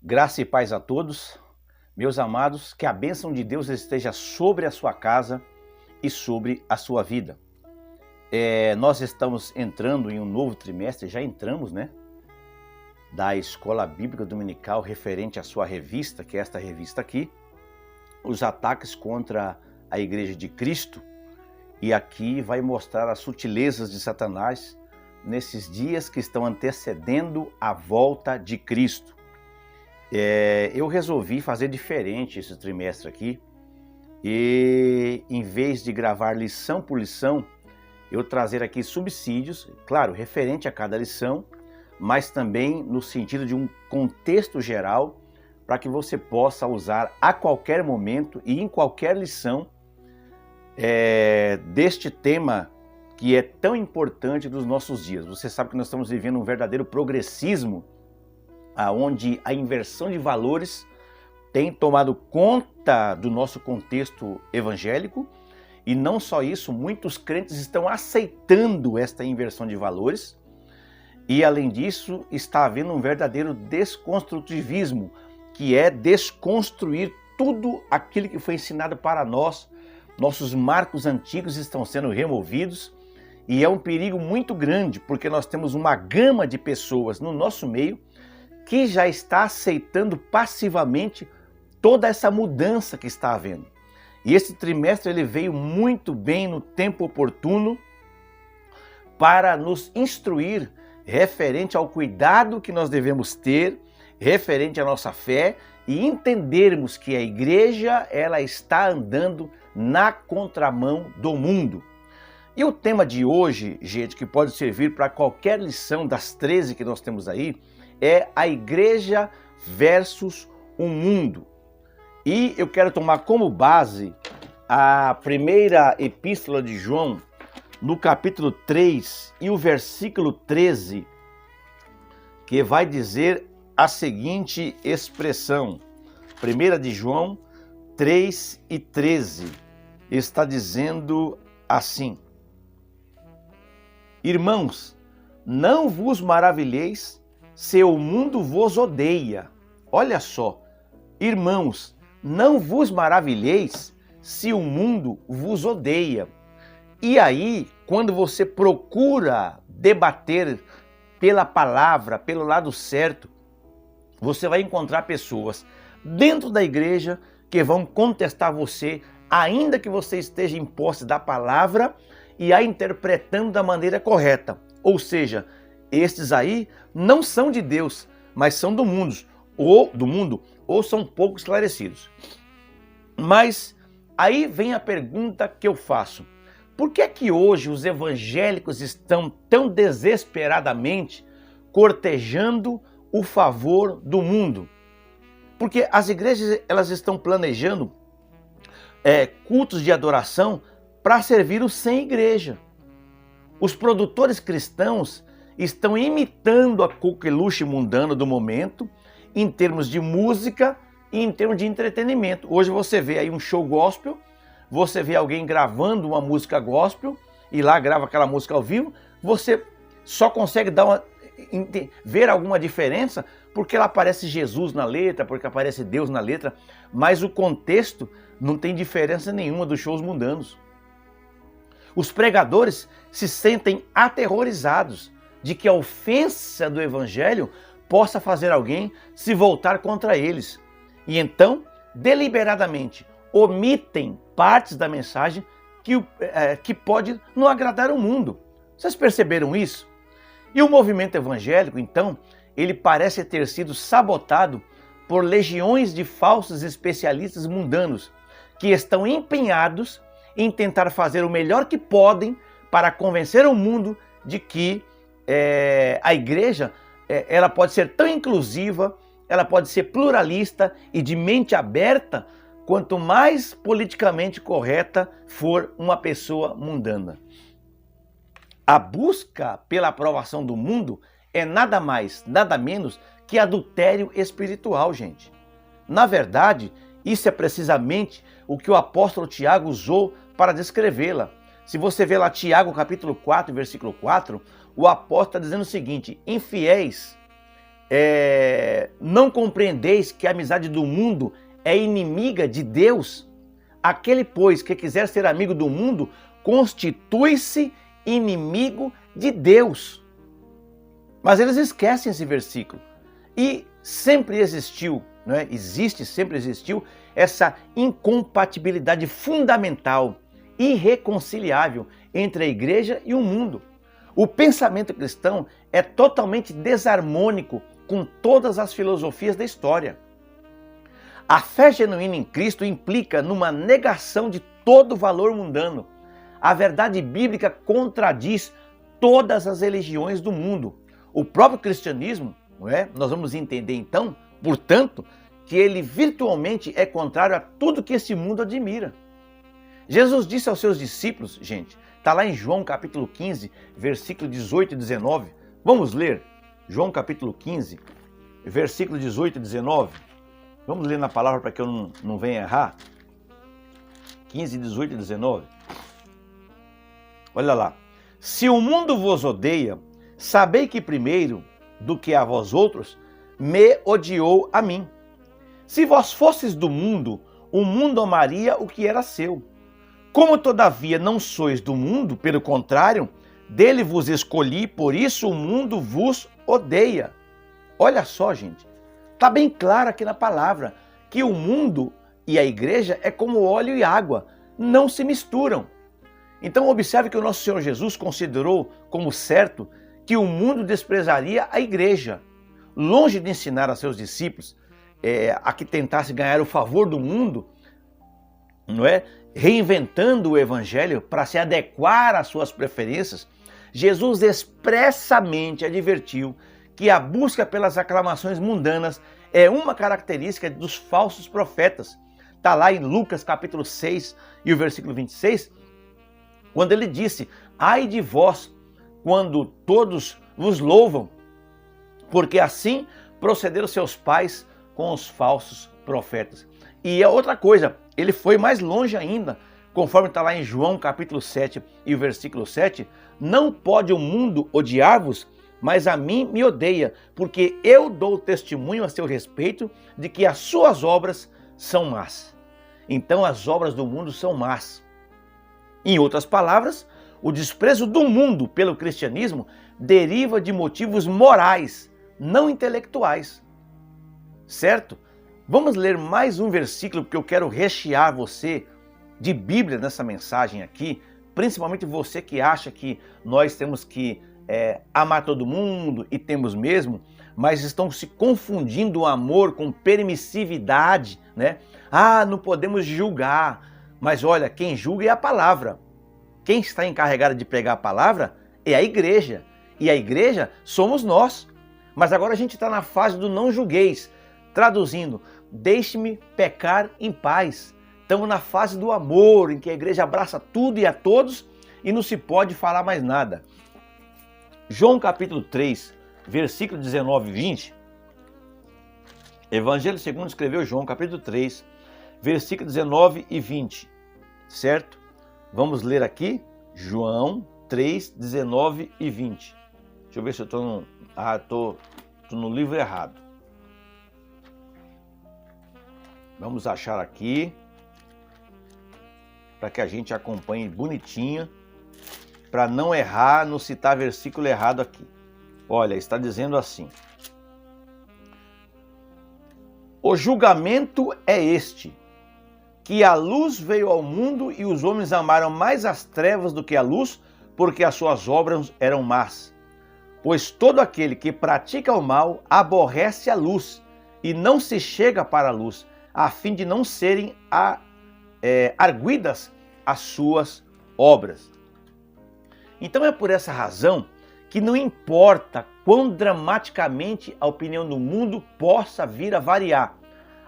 Graça e paz a todos, meus amados, que a bênção de Deus esteja sobre a sua casa e sobre a sua vida. Nós estamos entrando em um novo trimestre, já entramos, né? Da Escola Bíblica Dominical referente à sua revista, que é esta revista aqui, os ataques contra a Igreja de Cristo. E aqui vai mostrar as sutilezas de Satanás nesses dias que estão antecedendo a volta de Cristo. Eu resolvi fazer diferente esse trimestre aqui e, em vez de gravar lição por lição, eu trazer aqui subsídios, claro, referente a cada lição, mas também no sentido de um contexto geral para que você possa usar a qualquer momento e em qualquer lição deste tema que é tão importante dos nossos dias. Você sabe que nós estamos vivendo um verdadeiro progressismo, onde a inversão de valores tem tomado conta do nosso contexto evangélico, e não só isso, muitos crentes estão aceitando esta inversão de valores, e além disso está havendo um verdadeiro desconstrutivismo, que é desconstruir tudo aquilo que foi ensinado para nós. Nossos marcos antigos estão sendo removidos, e é um perigo muito grande, porque nós temos uma gama de pessoas no nosso meio que já está aceitando passivamente toda essa mudança que está havendo. E esse trimestre ele veio muito bem no tempo oportuno para nos instruir referente ao cuidado que nós devemos ter, referente à nossa fé, e entendermos que a igreja ela está andando na contramão do mundo. E o tema de hoje, gente, que pode servir para qualquer lição das 13 que nós temos aí, é a igreja versus o mundo. E eu quero tomar como base a primeira epístola de João, no capítulo 3 e o versículo 13, que vai dizer a seguinte expressão. 1 de João 3 e 13 está dizendo assim: Irmãos, não vos maravilheis se o mundo vos odeia. Olha só, irmãos, não vos maravilheis se o mundo vos odeia. E aí, quando você procura debater pela palavra, pelo lado certo, você vai encontrar pessoas dentro da igreja que vão contestar você, ainda que você esteja em posse da palavra e a interpretando da maneira correta. Ou seja, estes aí não são de Deus, mas são do mundo, ou são pouco esclarecidos. Mas aí vem a pergunta que eu faço: por que é que hoje os evangélicos estão tão desesperadamente cortejando o favor do mundo? Porque as igrejas elas estão planejando cultos de adoração para servir o sem igreja. Os produtores cristãos estão imitando a coqueluche mundana do momento em termos de música e em termos de entretenimento. Hoje você vê aí um show gospel, você vê alguém gravando uma música gospel e lá grava aquela música ao vivo, você só consegue ver alguma diferença porque ela aparece Jesus na letra, porque aparece Deus na letra, mas o contexto não tem diferença nenhuma dos shows mundanos. Os pregadores se sentem aterrorizados de que a ofensa do evangelho possa fazer alguém se voltar contra eles. E então, deliberadamente, omitem partes da mensagem que pode não agradar o mundo. Vocês perceberam isso? E o movimento evangélico, então, ele parece ter sido sabotado por legiões de falsos especialistas mundanos que estão empenhados em tentar fazer o melhor que podem para convencer o mundo de que a igreja ela pode ser tão inclusiva, ela pode ser pluralista e de mente aberta, quanto mais politicamente correta for uma pessoa mundana. A busca pela aprovação do mundo é nada mais, nada menos que adultério espiritual, gente. Na verdade, isso é precisamente o que o apóstolo Tiago usou para descrevê-la. Se você vê lá Tiago capítulo 4, versículo 4, o apóstolo está dizendo o seguinte: infiéis Não compreendeis que a amizade do mundo é inimiga de Deus? Aquele, pois, que quiser ser amigo do mundo, constitui-se inimigo de Deus. Mas eles esquecem esse versículo. E sempre existiu, não é? Sempre existiu essa incompatibilidade fundamental, irreconciliável entre a igreja e o mundo. O pensamento cristão é totalmente desarmônico com todas as filosofias da história. A fé genuína em Cristo implica numa negação de todo valor mundano. A verdade bíblica contradiz todas as religiões do mundo. O próprio cristianismo, não é? Nós vamos entender então, portanto, que ele virtualmente é contrário a tudo que esse mundo admira. Jesus disse aos seus discípulos, gente, está lá em João capítulo 15, versículo 18 e 19. Vamos ler João capítulo 15, versículo 18 e 19. Vamos ler na palavra para que eu não venha errar. 15, 18 e 19. Olha lá. Se o mundo vos odeia, sabei que primeiro do que a vós outros, me odiou a mim. Se vós fosses do mundo, o mundo amaria o que era seu. Como todavia não sois do mundo, pelo contrário, dele vos escolhi, por isso o mundo vos odeia. Olha só, gente, está bem claro aqui na palavra que o mundo e a igreja é como óleo e água, não se misturam. Então observe que o nosso Senhor Jesus considerou como certo que o mundo desprezaria a igreja. Longe de ensinar a seus discípulos a que tentasse ganhar o favor do mundo, não é? Reinventando o evangelho para se adequar às suas preferências, Jesus expressamente advertiu que a busca pelas aclamações mundanas é uma característica dos falsos profetas. Está lá em Lucas capítulo 6 e o versículo 26, quando ele disse: ai de vós, quando todos vos louvam, porque assim procederam seus pais com os falsos profetas. E é outra coisa, ele foi mais longe ainda, conforme está lá em João capítulo 7 e o versículo 7, não pode o mundo odiar-vos, mas a mim me odeia, porque eu dou testemunho a seu respeito de que as suas obras são más. Então as obras do mundo são más. Em outras palavras, o desprezo do mundo pelo cristianismo deriva de motivos morais, não intelectuais. Certo? Vamos ler mais um versículo, porque eu quero rechear você de Bíblia nessa mensagem aqui, principalmente você que acha que nós temos que amar todo mundo, e temos mesmo, mas estão se confundindo o amor com permissividade, né? Ah, não podemos julgar, mas olha, quem julga é a palavra. Quem está encarregado de pregar a palavra é a igreja, e a igreja somos nós. Mas agora a gente está na fase do não julgueis, traduzindo, deixe-me pecar em paz. Estamos na fase do amor, em que a igreja abraça tudo e a todos e não se pode falar mais nada. João capítulo 3, versículo 19 e 20. Evangelho segundo escreveu João capítulo 3, versículo 19 e 20. Certo? Vamos ler aqui João 3, 19 e 20. Deixa eu ver se eu estou no livro errado. Vamos achar aqui, para que a gente acompanhe bonitinho, para não errar, não citar versículo errado aqui. Olha, está dizendo assim: o julgamento é este, que a luz veio ao mundo e os homens amaram mais as trevas do que a luz, porque as suas obras eram más. Pois todo aquele que pratica o mal aborrece a luz e não se chega para a luz, a fim de não serem arguidas as suas obras. Então é por essa razão que não importa quão dramaticamente a opinião do mundo possa vir a variar,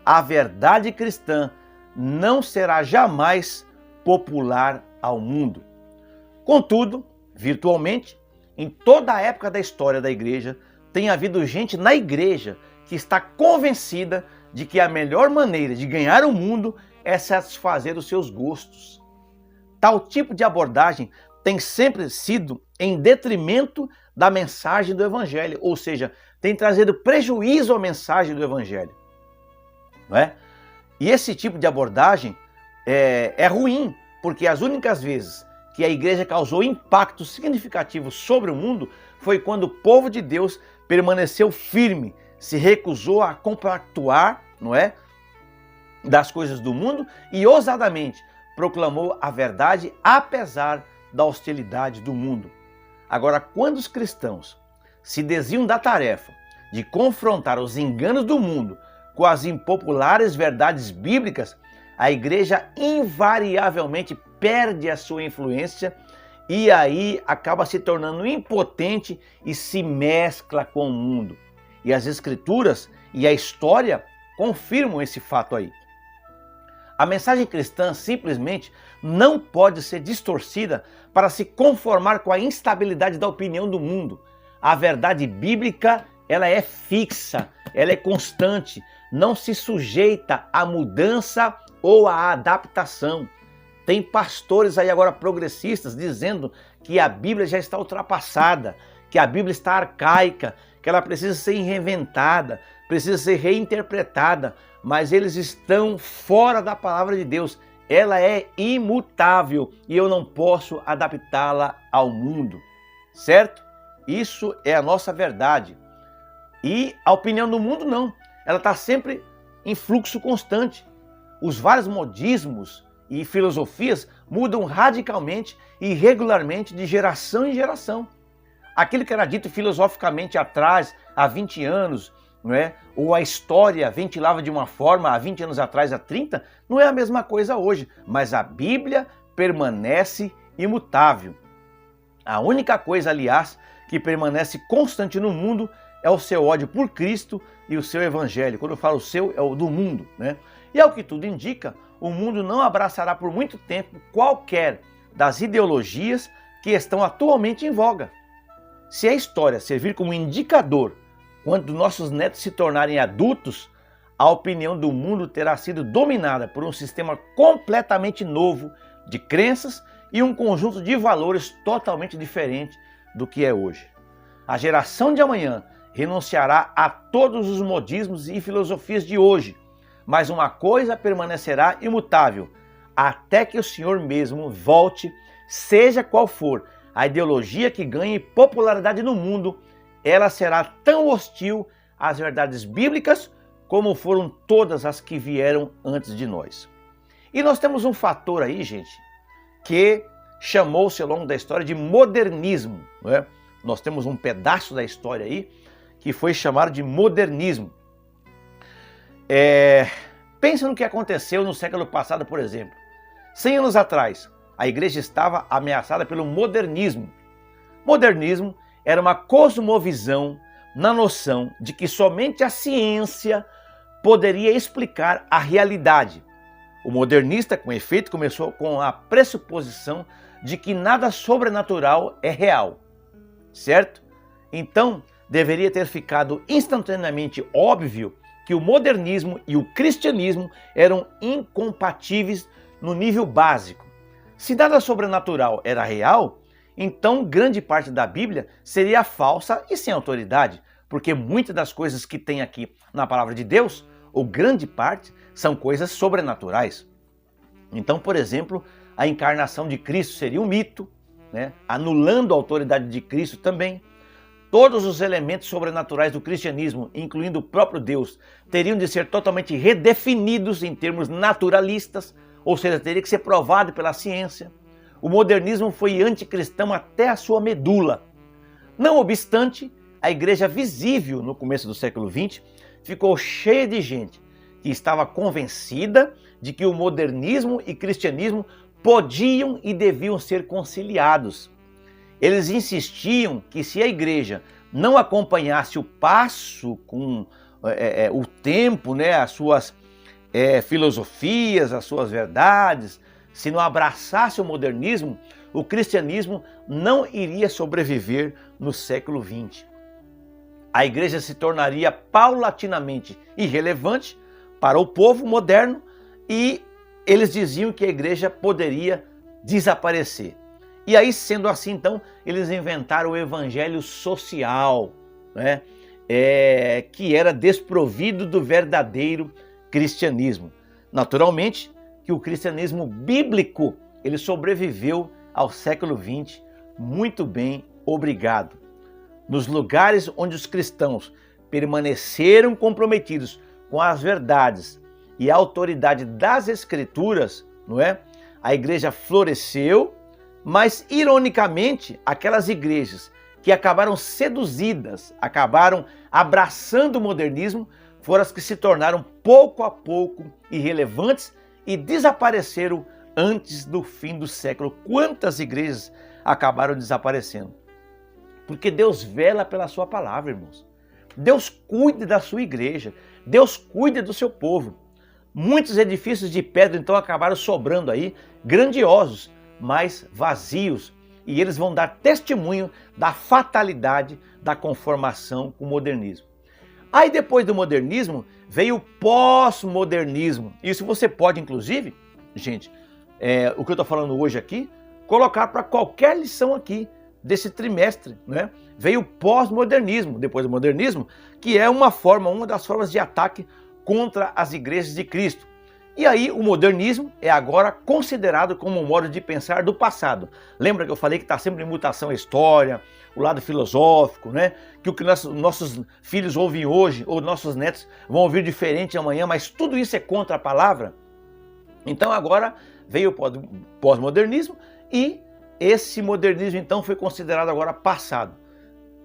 a verdade cristã não será jamais popular ao mundo. Contudo, virtualmente, em toda a época da história da igreja, tem havido gente na igreja que está convencida de que a melhor maneira de ganhar o mundo é satisfazer os seus gostos. Tal tipo de abordagem tem sempre sido em detrimento da mensagem do evangelho, ou seja, tem trazido prejuízo à mensagem do Evangelho. Não é? E esse tipo de abordagem é ruim, porque as únicas vezes que a igreja causou impacto significativo sobre o mundo foi quando o povo de Deus permaneceu firme, se recusou a compactuar, não é, das coisas do mundo e ousadamente proclamou a verdade apesar da hostilidade do mundo. Agora, quando os cristãos se desviam da tarefa de confrontar os enganos do mundo com as impopulares verdades bíblicas, a igreja invariavelmente perde a sua influência e aí acaba se tornando impotente e se mescla com o mundo. E as escrituras e a história confirmam esse fato aí. A mensagem cristã simplesmente não pode ser distorcida para se conformar com a instabilidade da opinião do mundo. A verdade bíblica, ela é fixa, ela é constante, não se sujeita à mudança ou à adaptação. Tem pastores aí agora progressistas dizendo que a Bíblia já está ultrapassada, que a Bíblia está arcaica, que ela precisa ser reinventada, precisa ser reinterpretada, mas eles estão fora da palavra de Deus. Ela é imutável e eu não posso adaptá-la ao mundo, certo? Isso é a nossa verdade. E a opinião do mundo não, ela está sempre em fluxo constante. Os vários modismos e filosofias mudam radicalmente e regularmente de geração em geração. Aquilo que era dito filosoficamente atrás, há 20 anos, não é? Ou a história ventilava de uma forma há 20 anos atrás, há 30, não é a mesma coisa hoje, mas a Bíblia permanece imutável. A única coisa, aliás, que permanece constante no mundo é o seu ódio por Cristo e o seu evangelho. Quando eu falo o seu, é o do mundo, né? E ao que tudo indica, o mundo não abraçará por muito tempo qualquer das ideologias que estão atualmente em voga. Se a história servir como indicador quando nossos netos se tornarem adultos, a opinião do mundo terá sido dominada por um sistema completamente novo de crenças e um conjunto de valores totalmente diferente do que é hoje. A geração de amanhã renunciará a todos os modismos e filosofias de hoje, mas uma coisa permanecerá imutável, até que o Senhor mesmo volte, seja qual for a ideologia que ganhe popularidade no mundo, ela será tão hostil às verdades bíblicas como foram todas as que vieram antes de nós. E nós temos um fator aí, gente, que chamou-se ao longo da história de modernismo, né? Nós temos um pedaço da história aí que foi chamado de modernismo. Pensa no que aconteceu no século passado, por exemplo. 100 anos atrás, a igreja estava ameaçada pelo modernismo. Modernismo era uma cosmovisão na noção de que somente a ciência poderia explicar a realidade. O modernista, com efeito, começou com a pressuposição de que nada sobrenatural é real, certo? Então, deveria ter ficado instantaneamente óbvio que o modernismo e o cristianismo eram incompatíveis no nível básico. Se nada sobrenatural era real, então grande parte da Bíblia seria falsa e sem autoridade, porque muitas das coisas que tem aqui na palavra de Deus, ou grande parte, são coisas sobrenaturais. Então, por exemplo, a encarnação de Cristo seria um mito, né? Anulando a autoridade de Cristo também. Todos os elementos sobrenaturais do cristianismo, incluindo o próprio Deus, teriam de ser totalmente redefinidos em termos naturalistas, ou seja, teria que ser provado pela ciência. O modernismo foi anticristão até a sua medula. Não obstante, a igreja visível no começo do século XX ficou cheia de gente que estava convencida de que o modernismo e cristianismo podiam e deviam ser conciliados. Eles insistiam que se a igreja não acompanhasse o passo com o tempo, né, as suas filosofias, as suas verdades, se não abraçasse o modernismo, o cristianismo não iria sobreviver no século XX. A igreja se tornaria paulatinamente irrelevante para o povo moderno e eles diziam que a igreja poderia desaparecer. E aí, sendo assim, então, eles inventaram o evangelho social, né? que era desprovido do verdadeiro cristianismo. Naturalmente que o cristianismo bíblico ele sobreviveu ao século XX muito bem, obrigado. Nos lugares onde os cristãos permaneceram comprometidos com as verdades e a autoridade das Escrituras, não é? A igreja floresceu, mas ironicamente, aquelas igrejas que acabaram seduzidas, acabaram abraçando o modernismo, foram as que se tornaram pouco a pouco irrelevantes e desapareceram antes do fim do século. Quantas igrejas acabaram desaparecendo? Porque Deus vela pela sua palavra, irmãos. Deus cuida da sua igreja, Deus cuida do seu povo. Muitos edifícios de pedra então acabaram sobrando aí, grandiosos, mas vazios. E eles vão dar testemunho da fatalidade da conformação com o modernismo. Aí depois do modernismo veio o pós-modernismo. Isso você pode, inclusive, gente, o que eu estou falando hoje aqui, colocar para qualquer lição aqui desse trimestre, né? Veio o pós-modernismo, depois do modernismo, que é uma das formas de ataque contra as igrejas de Cristo. E aí o modernismo é agora considerado como um modo de pensar do passado. Lembra que eu falei que está sempre em mutação a história, o lado filosófico, né? Que o que nossos filhos ouvem hoje, ou nossos netos vão ouvir diferente amanhã, mas tudo isso é contra a palavra. Então agora veio o pós-modernismo e esse modernismo então foi considerado agora passado.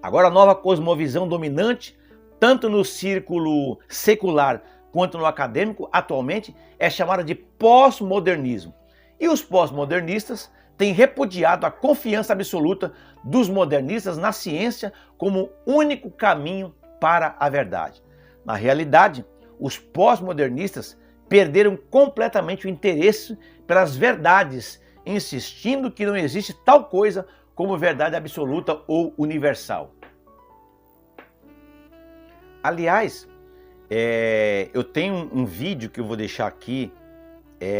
Agora a nova cosmovisão dominante, tanto no círculo secular quanto no acadêmico, atualmente, é chamada de pós-modernismo. E os pós-modernistas têm repudiado a confiança absoluta dos modernistas na ciência como único caminho para a verdade. Na realidade, os pós-modernistas perderam completamente o interesse pelas verdades, insistindo que não existe tal coisa como verdade absoluta ou universal. Aliás, eu tenho um vídeo que eu vou deixar aqui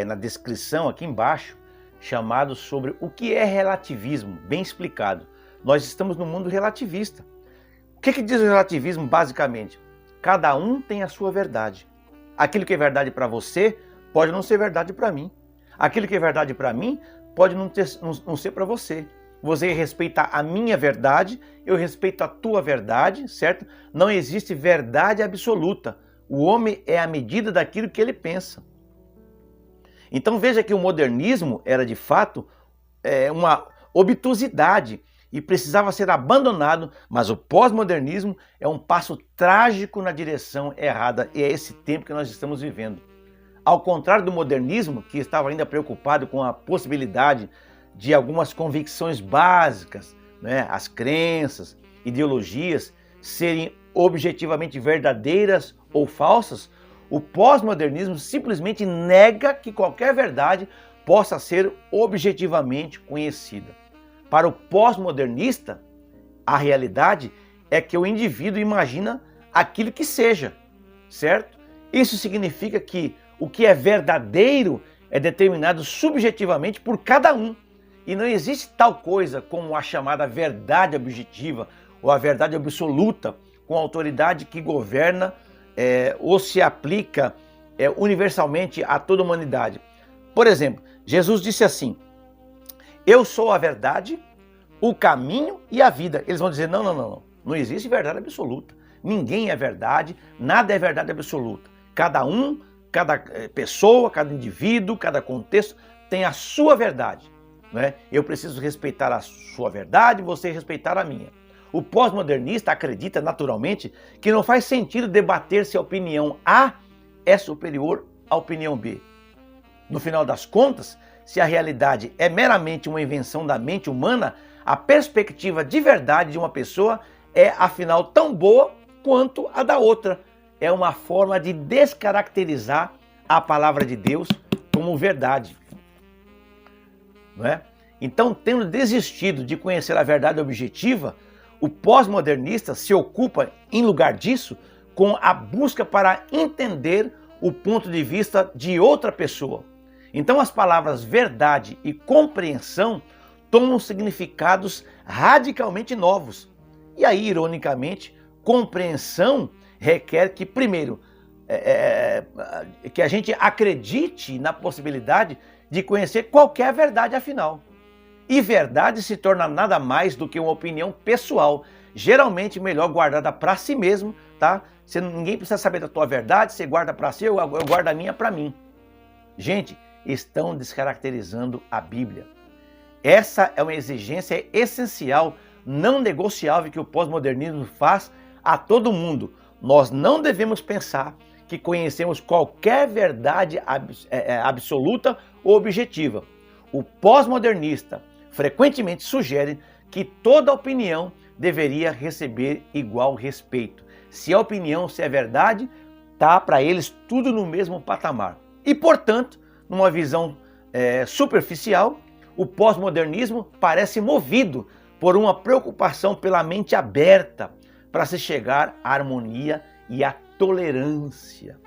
na descrição, aqui embaixo, chamado sobre o que é relativismo, bem explicado. Nós estamos no mundo relativista. O que diz o relativismo basicamente? Cada um tem a sua verdade. Aquilo que é verdade para você pode não ser verdade para mim. Aquilo que é verdade para mim pode não ser para você. Você respeita a minha verdade, eu respeito a tua verdade, certo? Não existe verdade absoluta. O homem é a medida daquilo que ele pensa. Então veja que o modernismo era de fato uma obtusidade e precisava ser abandonado, mas o pós-modernismo é um passo trágico na direção errada e é esse tempo que nós estamos vivendo. Ao contrário do modernismo, que estava ainda preocupado com a possibilidade de algumas convicções básicas, né, as crenças, ideologias, serem objetivamente verdadeiras ou falsas, o pós-modernismo simplesmente nega que qualquer verdade possa ser objetivamente conhecida. Para o pós-modernista, a realidade é que o indivíduo imagina aquilo que seja, certo? Isso significa que o que é verdadeiro é determinado subjetivamente por cada um. E não existe tal coisa como a chamada verdade objetiva ou a verdade absoluta com a autoridade que governa ou se aplica universalmente a toda a humanidade. Por exemplo, Jesus disse assim: eu sou a verdade, o caminho e a vida. Eles vão dizer, não existe verdade absoluta. Ninguém é verdade, nada é verdade absoluta. Cada pessoa, cada indivíduo, cada contexto tem a sua verdade. Né? Eu preciso respeitar a sua verdade, você respeitar a minha. O pós-modernista acredita naturalmente que não faz sentido debater se a opinião A é superior à opinião B. No final das contas, se a realidade é meramente uma invenção da mente humana, a perspectiva de verdade de uma pessoa é, afinal, tão boa quanto a da outra. É uma forma de descaracterizar a palavra de Deus como verdade. Não é? Então, tendo desistido de conhecer a verdade objetiva, o pós-modernista se ocupa, em lugar disso, com a busca para entender o ponto de vista de outra pessoa. Então, as palavras verdade e compreensão tomam significados radicalmente novos. E aí, ironicamente, compreensão requer que, primeiro, que a gente acredite na possibilidade de conhecer qualquer verdade afinal. E verdade se torna nada mais do que uma opinião pessoal, geralmente melhor guardada para si mesmo, tá? Ninguém precisa saber da tua verdade, você guarda para si, eu guardo a minha para mim. Gente, estão descaracterizando a Bíblia. Essa é uma exigência essencial, não negociável, que o pós-modernismo faz a todo mundo. Nós não devemos pensar que conhecemos qualquer verdade absoluta ou objetiva. O pós-modernista frequentemente sugere que toda opinião deveria receber igual respeito. Se a opinião, se é verdade, está para eles tudo no mesmo patamar. E, portanto, numa visão superficial, o pós-modernismo parece movido por uma preocupação pela mente aberta para se chegar à harmonia e à tolerância.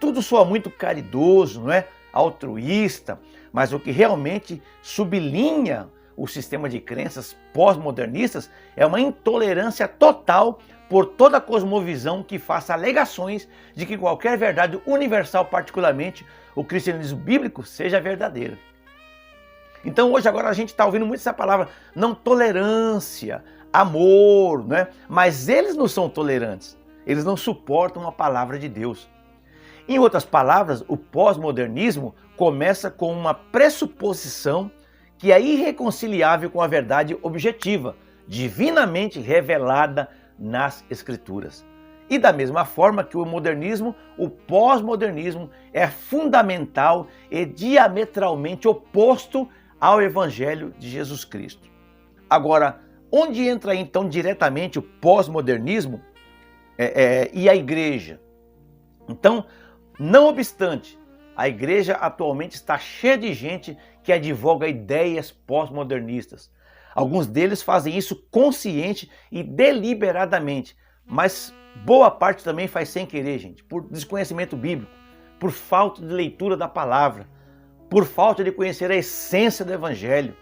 Tudo soa muito caridoso, não é? Altruísta, mas o que realmente sublinha o sistema de crenças pós-modernistas é uma intolerância total por toda a cosmovisão que faça alegações de que qualquer verdade universal, particularmente o cristianismo bíblico, seja verdadeira. Então hoje agora a gente está ouvindo muito essa palavra, não tolerância, amor, né? Mas eles não são tolerantes, eles não suportam a palavra de Deus. Em outras palavras, o pós-modernismo começa com uma pressuposição que é irreconciliável com a verdade objetiva, divinamente revelada nas Escrituras. E da mesma forma que o modernismo, o pós-modernismo é fundamental e diametralmente oposto ao Evangelho de Jesus Cristo. Agora, onde entra então diretamente o pós-modernismo e a igreja? Então, não obstante, a igreja atualmente está cheia de gente que advoga ideias pós-modernistas. Alguns deles fazem isso consciente e deliberadamente, mas boa parte também faz sem querer, gente, por desconhecimento bíblico, por falta de leitura da palavra, por falta de conhecer a essência do evangelho,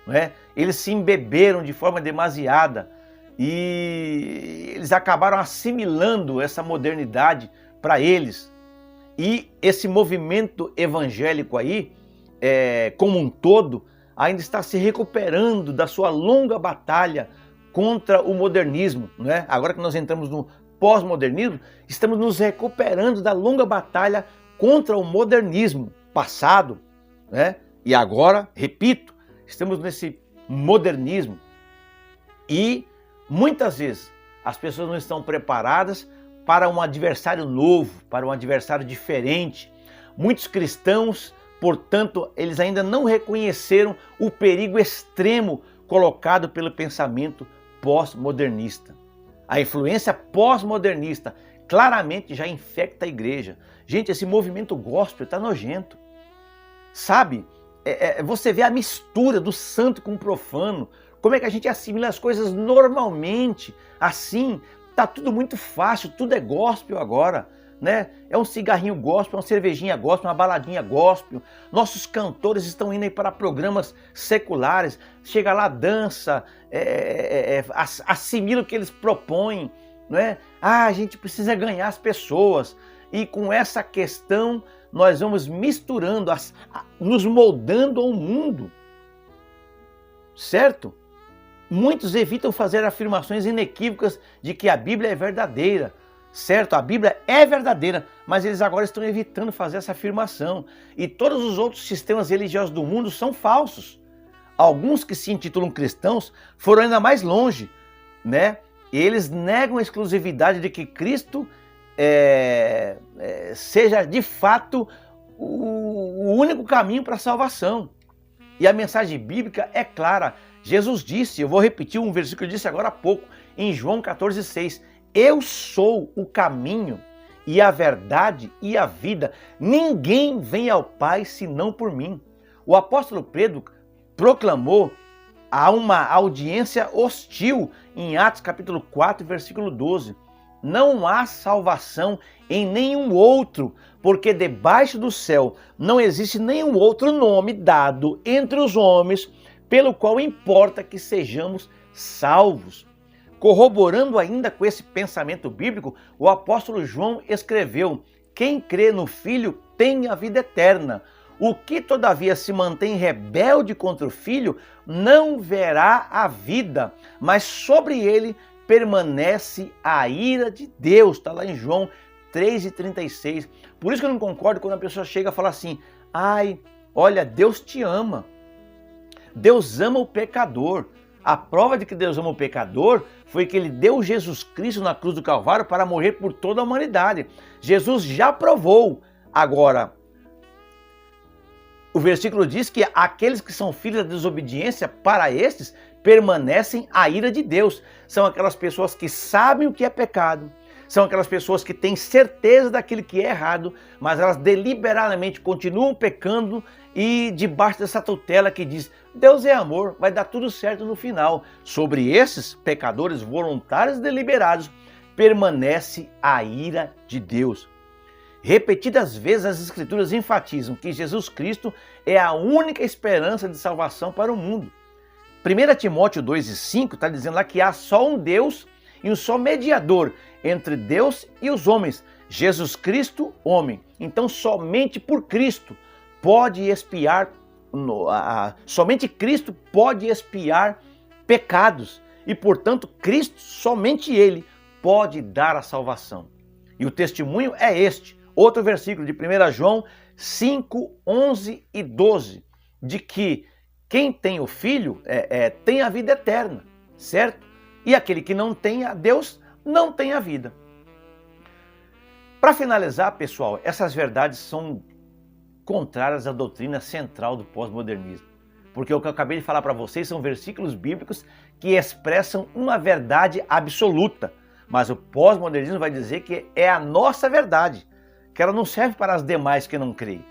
não é? Eles se embeberam de forma demasiada e eles acabaram assimilando essa modernidade para eles. E esse movimento evangélico aí, como um todo, ainda está se recuperando da sua longa batalha contra o modernismo, não é? Agora que nós entramos no pós-modernismo, estamos nos recuperando da longa batalha contra o modernismo passado, né? E agora, repito, estamos nesse modernismo. E muitas vezes as pessoas não estão preparadas para um adversário novo, para um adversário diferente. Muitos cristãos, portanto, eles ainda não reconheceram o perigo extremo colocado pelo pensamento pós-modernista. A influência pós-modernista claramente já infecta a igreja. Gente, esse movimento gospel está nojento. Sabe, você vê a mistura do santo com o profano. Como é que a gente assimila as coisas normalmente, assim? Tá tudo muito fácil, tudo é gospel agora, né? É um cigarrinho gospel, uma cervejinha gospel, uma baladinha gospel. Nossos cantores estão indo aí para programas seculares, chega lá, dança, assimila o que eles propõem, não é? A gente precisa ganhar as pessoas. E com essa questão nós vamos misturando, nos moldando ao mundo, certo? Muitos evitam fazer afirmações inequívocas de que a Bíblia é verdadeira, certo? A Bíblia é verdadeira, mas eles agora estão evitando fazer essa afirmação. E todos os outros sistemas religiosos do mundo são falsos. Alguns que se intitulam cristãos foram ainda mais longe, né? Eles negam a exclusividade de que Cristo seja de fato o único caminho para a salvação. E a mensagem bíblica é clara. Jesus disse, eu vou repetir um versículo que eu disse agora há pouco, em João 14,6. Eu sou o caminho e a verdade e a vida. Ninguém vem ao Pai senão por mim. O apóstolo Pedro proclamou a uma audiência hostil em Atos capítulo 4, versículo 12. Não há salvação em nenhum outro, porque debaixo do céu não existe nenhum outro nome dado entre os homens pelo qual importa que sejamos salvos. Corroborando ainda com esse pensamento bíblico, o apóstolo João escreveu: quem crê no Filho tem a vida eterna. O que todavia se mantém rebelde contra o Filho não verá a vida, mas sobre ele permanece a ira de Deus. Está lá em João 3,36. Por isso que eu não concordo quando a pessoa chega a falar assim: ai, olha, Deus te ama. Deus ama o pecador. A prova de que Deus ama o pecador foi que ele deu Jesus Cristo na cruz do Calvário para morrer por toda a humanidade. Jesus já provou. Agora, o versículo diz que aqueles que são filhos da desobediência, para estes permanecem a ira de Deus. São aquelas pessoas que sabem o que é pecado, são aquelas pessoas que têm certeza daquilo que é errado, mas elas deliberadamente continuam pecando e debaixo dessa tutela que diz: Deus é amor, vai dar tudo certo no final. Sobre esses pecadores voluntários e deliberados permanece a ira de Deus. Repetidas vezes as Escrituras enfatizam que Jesus Cristo é a única esperança de salvação para o mundo. 1 Timóteo 2,5 está dizendo lá que há só um Deus e um só mediador entre Deus e os homens, Jesus Cristo, homem. Então somente por Cristo pode expiar, somente Cristo pode expiar pecados e, portanto, Cristo, somente Ele, pode dar a salvação. E o testemunho é este. Outro versículo de 1 João 5, 11 e 12, de que quem tem o Filho tem a vida eterna, certo? E aquele que não tem a Deus não tem a vida. Para finalizar, pessoal, essas verdades são contrárias à doutrina central do pós-modernismo. Porque o que eu acabei de falar para vocês são versículos bíblicos que expressam uma verdade absoluta. Mas o pós-modernismo vai dizer que é a nossa verdade, que ela não serve para as demais que não creem.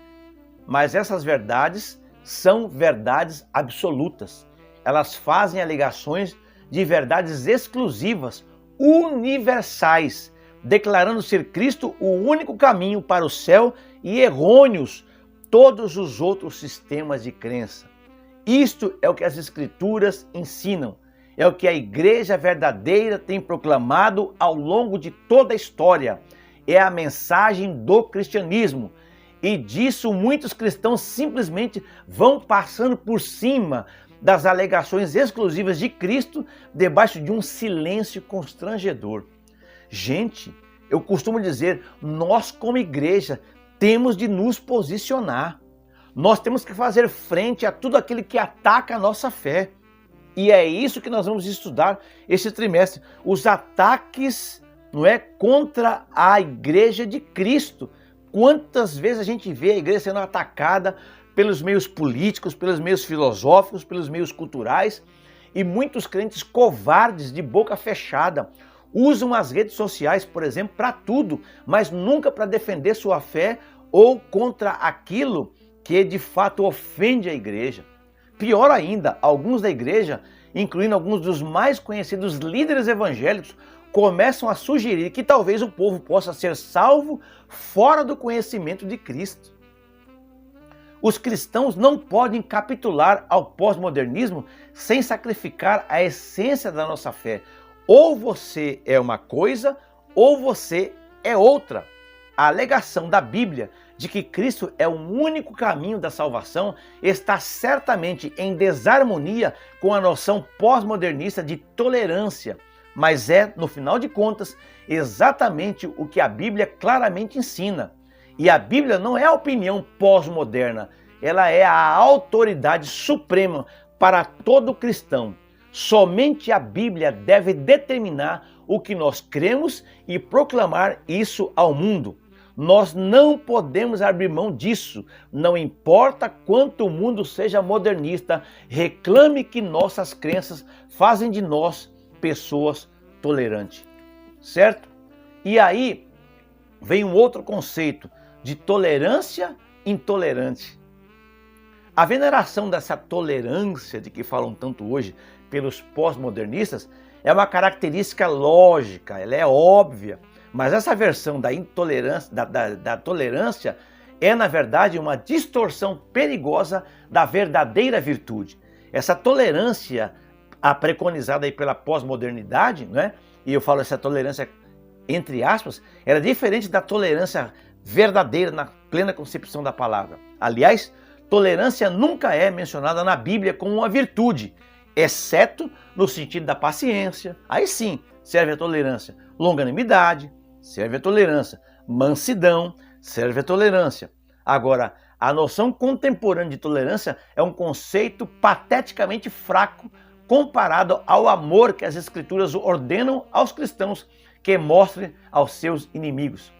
Mas essas verdades são verdades absolutas. Elas fazem alegações de verdades exclusivas, universais, declarando ser Cristo o único caminho para o céu e errôneos todos os outros sistemas de crença. Isto é o que as Escrituras ensinam, é o que a Igreja verdadeira tem proclamado ao longo de toda a história. É a mensagem do cristianismo. E disso muitos cristãos simplesmente vão passando por cima das alegações exclusivas de Cristo debaixo de um silêncio constrangedor. Gente, eu costumo dizer, nós como igreja temos de nos posicionar. Nós temos que fazer frente a tudo aquilo que ataca a nossa fé. E é isso que nós vamos estudar esse trimestre. Os ataques, contra a igreja de Cristo. Quantas vezes a gente vê a igreja sendo atacada pelos meios políticos, pelos meios filosóficos, pelos meios culturais, e muitos crentes covardes de boca fechada usam as redes sociais, por exemplo, para tudo, mas nunca para defender sua fé ou contra aquilo que de fato ofende a igreja. Pior ainda, alguns da igreja, incluindo alguns dos mais conhecidos líderes evangélicos, começam a sugerir que talvez o povo possa ser salvo fora do conhecimento de Cristo. Os cristãos não podem capitular ao pós-modernismo sem sacrificar a essência da nossa fé. Ou você é uma coisa, ou você é outra. A alegação da Bíblia de que Cristo é o único caminho da salvação está certamente em desarmonia com a noção pós-modernista de tolerância, mas é, no final de contas, exatamente o que a Bíblia claramente ensina. E a Bíblia não é a opinião pós-moderna, ela é a autoridade suprema para todo cristão. Somente a Bíblia deve determinar o que nós cremos e proclamar isso ao mundo. Nós não podemos abrir mão disso, não importa quanto o mundo seja modernista, reclame que nossas crenças fazem de nós pessoas tolerantes, certo? E aí vem um outro conceito de tolerância intolerante. A veneração dessa tolerância de que falam tanto hoje pelos pós-modernistas é uma característica lógica, ela é óbvia, mas essa versão da intolerância, da tolerância é, na verdade, uma distorção perigosa da verdadeira virtude. Essa tolerância a preconizada aí pela pós-modernidade, né? E eu falo essa tolerância entre aspas, era diferente da tolerância verdadeira na plena concepção da palavra. Aliás, tolerância nunca é mencionada na Bíblia como uma virtude, exceto no sentido da paciência. Aí sim, serve a tolerância. Longanimidade, serve a tolerância. Mansidão, serve a tolerância. Agora, a noção contemporânea de tolerância é um conceito pateticamente fraco comparado ao amor que as Escrituras ordenam aos cristãos que mostrem aos seus inimigos.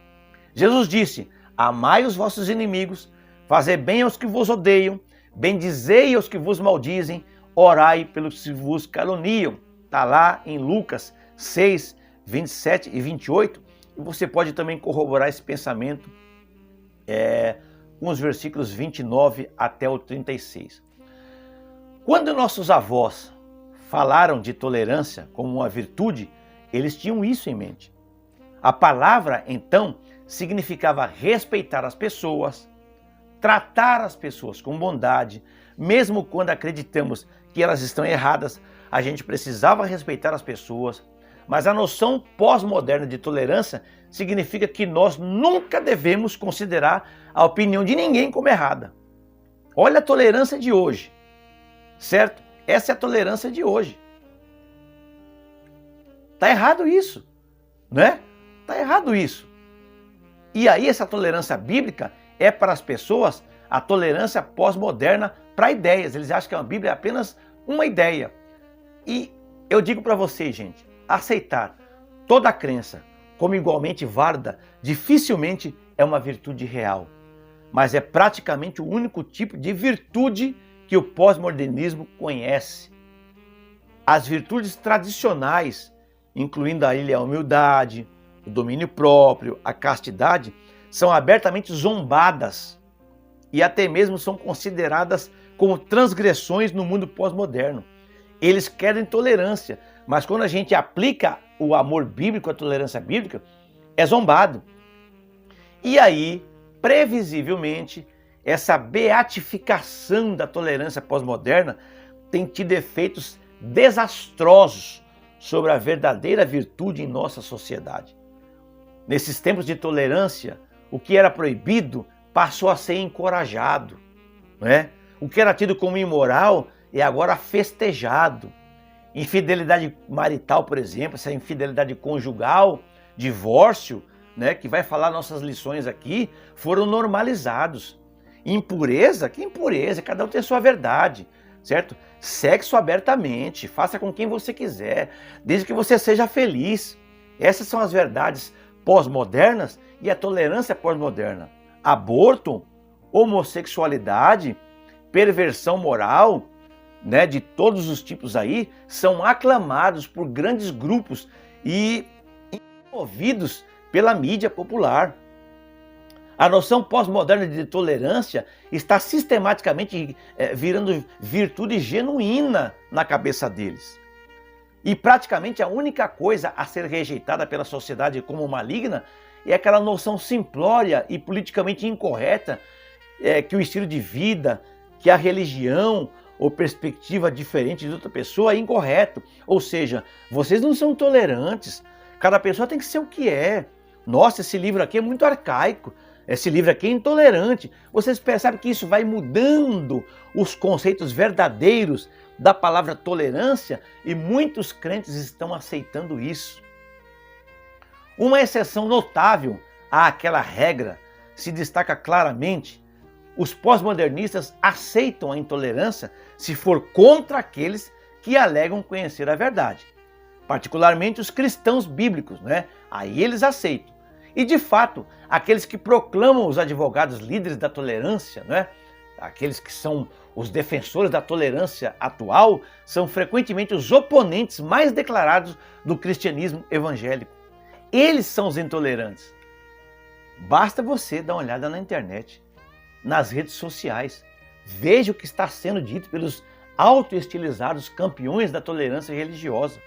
Jesus disse: amai os vossos inimigos, fazei bem aos que vos odeiam, bendizei aos que vos maldizem, orai pelos que vos caluniam. Está lá em Lucas 6, 27 e 28. E você pode também corroborar esse pensamento com os versículos 29 até o 36. Quando nossos avós falaram de tolerância como uma virtude, eles tinham isso em mente. A palavra, então, significava respeitar as pessoas, tratar as pessoas com bondade, mesmo quando acreditamos que elas estão erradas, a gente precisava respeitar as pessoas. Mas a noção pós-moderna de tolerância significa que nós nunca devemos considerar a opinião de ninguém como errada. Olha a tolerância de hoje, certo? Essa é a tolerância de hoje. Tá errado isso, né? Tá errado isso. E aí essa tolerância bíblica é para as pessoas a tolerância pós-moderna para ideias. Eles acham que a Bíblia é apenas uma ideia. E eu digo para vocês, gente, aceitar toda a crença como igualmente válida dificilmente é uma virtude real. Mas é praticamente o único tipo de virtude que o pós-modernismo conhece. As virtudes tradicionais, incluindo a humildade, o domínio próprio, a castidade, são abertamente zombadas e até mesmo são consideradas como transgressões no mundo pós-moderno. Eles querem tolerância, mas quando a gente aplica o amor bíblico, a tolerância bíblica, é zombado. E aí, previsivelmente, essa beatificação da tolerância pós-moderna tem tido efeitos desastrosos sobre a verdadeira virtude em nossa sociedade. Nesses tempos de tolerância, o que era proibido passou a ser encorajado, não é? O que era tido como imoral é agora festejado. Infidelidade marital, por exemplo, essa infidelidade conjugal, divórcio, né, que vai falar nossas lições aqui, foram normalizados. Impureza, que impureza, cada um tem sua verdade, certo? Sexo abertamente, faça com quem você quiser, desde que você seja feliz. Essas são as verdades pós-modernas e a tolerância pós-moderna. Aborto, homossexualidade, perversão moral, né, de todos os tipos aí, são aclamados por grandes grupos e movidos pela mídia popular. A noção pós-moderna de tolerância está sistematicamente virando virtude genuína na cabeça deles. E praticamente a única coisa a ser rejeitada pela sociedade como maligna é aquela noção simplória e politicamente incorreta que o estilo de vida, que a religião ou perspectiva diferente de outra pessoa é incorreto. Ou seja, vocês não são tolerantes. Cada pessoa tem que ser o que é. Nossa, esse livro aqui é muito arcaico. Esse livro aqui é intolerante. Vocês percebem que isso vai mudando os conceitos verdadeiros da palavra tolerância e muitos crentes estão aceitando isso. Uma exceção notável àquela regra se destaca claramente. Os pós-modernistas aceitam a intolerância se for contra aqueles que alegam conhecer a verdade. Particularmente os cristãos bíblicos, né? Aí eles aceitam. E de fato, aqueles que proclamam os advogados líderes da tolerância, né? Aqueles que são os defensores da tolerância atual, são frequentemente os oponentes mais declarados do cristianismo evangélico. Eles são os intolerantes. Basta você dar uma olhada na internet, nas redes sociais. Veja o que está sendo dito pelos autoestilizados campeões da tolerância religiosa.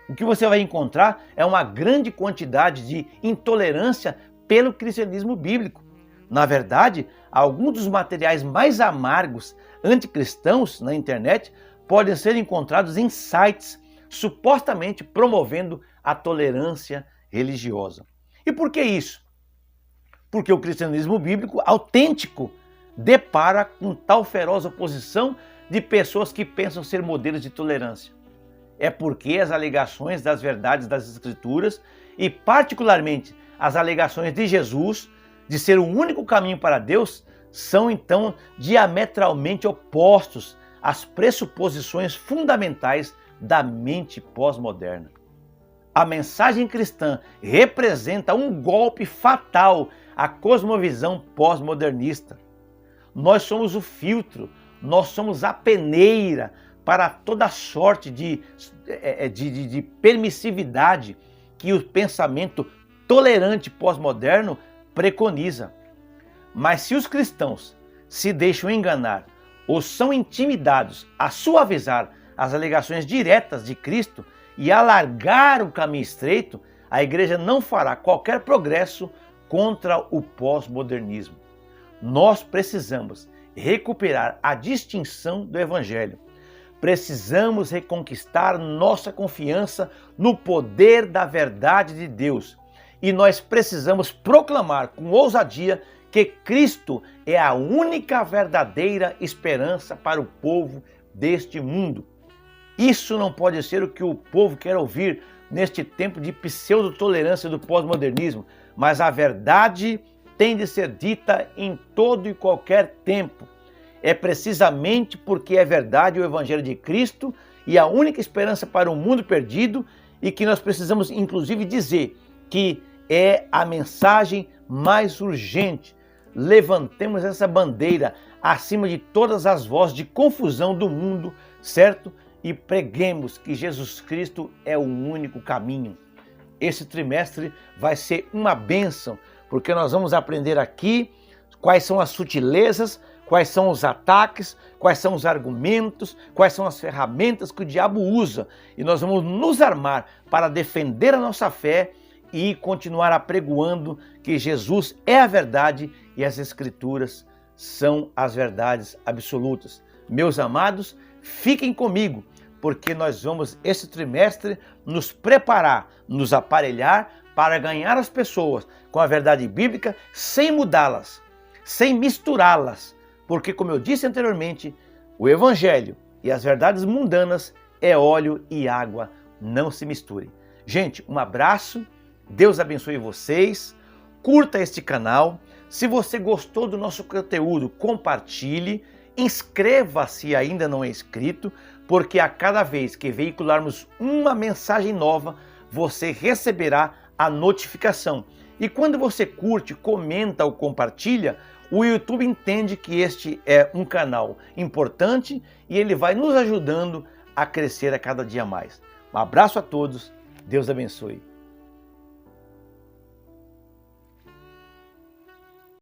O que você vai encontrar é uma grande quantidade de intolerância pelo cristianismo bíblico. Na verdade, alguns dos materiais mais amargos anticristãos na internet podem ser encontrados em sites supostamente promovendo a tolerância religiosa. E por que isso? Porque o cristianismo bíblico autêntico depara com tal feroz oposição de pessoas que pensam ser modelos de tolerância. É porque as alegações das verdades das Escrituras e particularmente as alegações de Jesus de ser o único caminho para Deus são então diametralmente opostos às pressuposições fundamentais da mente pós-moderna. A mensagem cristã representa um golpe fatal à cosmovisão pós-modernista. Nós somos o filtro, nós somos a peneira para toda sorte de permissividade que o pensamento tolerante pós-moderno preconiza. Mas se os cristãos se deixam enganar ou são intimidados a suavizar as alegações diretas de Cristo e alargar o caminho estreito, a igreja não fará qualquer progresso contra o pós-modernismo. Nós precisamos recuperar a distinção do Evangelho. Precisamos reconquistar nossa confiança no poder da verdade de Deus. E nós precisamos proclamar com ousadia que Cristo é a única verdadeira esperança para o povo deste mundo. Isso não pode ser o que o povo quer ouvir neste tempo de pseudo-tolerância do pós-modernismo, mas a verdade tem de ser dita em todo e qualquer tempo. É precisamente porque é verdade o Evangelho de Cristo e a única esperança para um mundo perdido e que nós precisamos inclusive dizer que é a mensagem mais urgente. Levantemos essa bandeira acima de todas as vozes de confusão do mundo, certo? E preguemos que Jesus Cristo é o único caminho. Esse trimestre vai ser uma bênção, porque nós vamos aprender aqui quais são as sutilezas, quais são os ataques, quais são os argumentos, quais são as ferramentas que o diabo usa. E nós vamos nos armar para defender a nossa fé e continuar apregoando que Jesus é a verdade e as Escrituras são as verdades absolutas. Meus amados, fiquem comigo, porque nós vamos esse trimestre nos preparar, nos aparelhar para ganhar as pessoas com a verdade bíblica sem mudá-las, sem misturá-las, porque como eu disse anteriormente, o Evangelho e as verdades mundanas é óleo e água, não se misturem. Gente, um abraço, Deus abençoe vocês, curta este canal, se você gostou do nosso conteúdo, compartilhe, inscreva-se se ainda não é inscrito, porque a cada vez que veicularmos uma mensagem nova, você receberá a notificação. E quando você curte, comenta ou compartilha, o YouTube entende que este é um canal importante e ele vai nos ajudando a crescer a cada dia mais. Um abraço a todos, Deus abençoe.